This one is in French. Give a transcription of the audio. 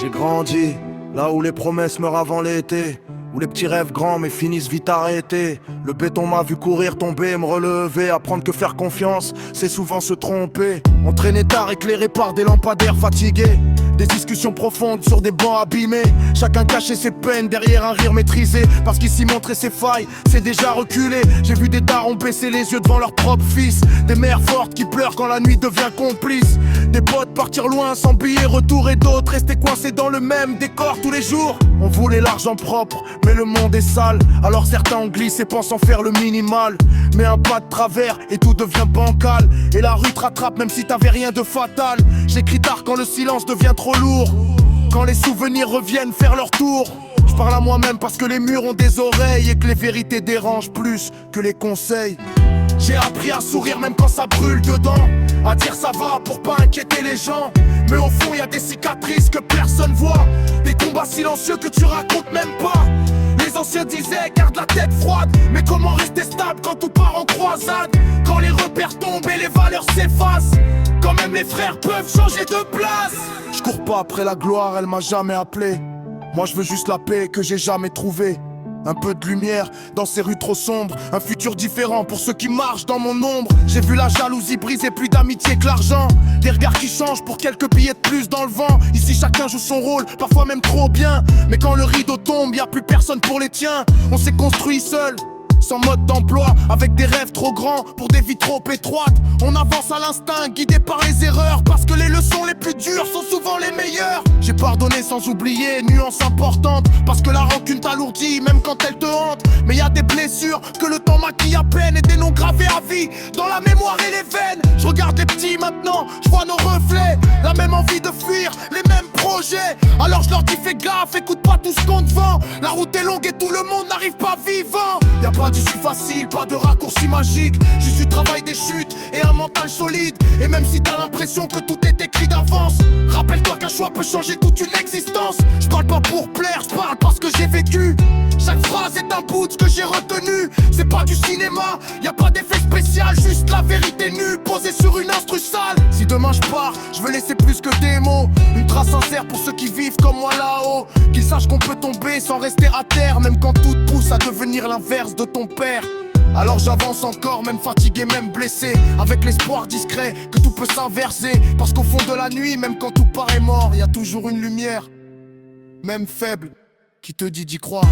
J'ai grandi, là où les promesses meurent avant l'été, où les petits rêves grands mais finissent vite arrêtés. Le béton m'a vu courir, tomber, me relever. Apprendre que faire confiance, c'est souvent se tromper. Entraîné tard, éclairé par des lampadaires fatigués. Des discussions profondes sur des bancs abîmés. Chacun cachait ses peines derrière un rire maîtrisé. Parce qu'ici montrer ses failles, c'est déjà reculé. J'ai vu des darons baisser les yeux devant leur propre fils. Des mères fortes qui pleurent quand la nuit devient complice. Des potes partir loin sans billet retour et d'autres rester coincés dans le même décor tous les jours. On voulait l'argent propre, mais le monde est sale. Alors certains ont glissé pensant faire le minimal. Mais un pas de travers et tout devient bancal. Et la rue te rattrape même si t'avais rien de fatal. J'écris tard quand le silence devient trop lourd, quand les souvenirs reviennent faire leur tour. Je parle à moi-même parce que les murs ont des oreilles et que les vérités dérangent plus que les conseils. J'ai appris à sourire même quand ça brûle dedans, à dire ça va pour pas inquiéter les gens. Mais au fond y a des cicatrices que personne voit, des combats silencieux que tu racontes même pas. Les anciens disaient garde la tête froide, mais comment rester stable quand tout part en croisade? Quand les repères tombent et les valeurs s'effacent, quand même les frères peuvent changer de place. Je cours pas après la gloire, elle m'a jamais appelé. Moi je veux juste la paix que j'ai jamais trouvée. Un peu de lumière dans ces rues trop sombres, un futur différent pour ceux qui marchent dans mon ombre. J'ai vu la jalousie briser plus d'amitié que l'argent, des regards qui changent pour quelques billets de plus dans le vent. Ici chacun joue son rôle, parfois même trop bien. Mais quand le rideau tombe, y a plus personne pour les tiens. On s'est construit seul, sans mode d'emploi, avec des rêves trop grands pour des vies trop étroites. On avance à l'instinct, guidé par les erreurs, parce que les leçons les plus dures sont souvent les meilleures. J'ai pardonné sans oublier, nuance importante, parce que la rancune t'alourdit, même quand elle te hante. Mais y a des blessures que le temps maquille à peine, et des noms gravés à vie dans la mémoire et les veines. Je regarde les petits maintenant, je vois nos reflets, la même envie de fuir, les mêmes projets. Alors je leur dis fais gaffe, écoute pas tout ce qu'on te vend. La route est longue et tout le monde n'arrive pas vivant. Y a pas d'issue facile, pas de raccourci magique, juste du travail, des chutes et un mental solide. Et même si t'as l'impression que tout est écrit d'avance, rappelle-toi qu'un choix peut changer toute une existence. Je parle pas pour plaire, je parle parce que j'ai vécu. Chaque phrase est un bout de ce que j'ai retenu. C'est pas du cinéma, y a pas d'effet spécial, juste la vérité nue posée sur une instru sale. Si demain je pars, je veux laisser plus que des mots, une trace sincère pour ceux qui vivent comme moi là-haut. Qu'ils sachent qu'on peut tomber sans rester à terre, même quand tout pousse à devenir l'inverse de ton père. Alors j'avance encore, même fatigué, même blessé, avec l'espoir discret que tout peut s'inverser. Parce qu'au fond de la nuit, même quand tout paraît mort, y a toujours une lumière, même faible, qui te dit d'y croire.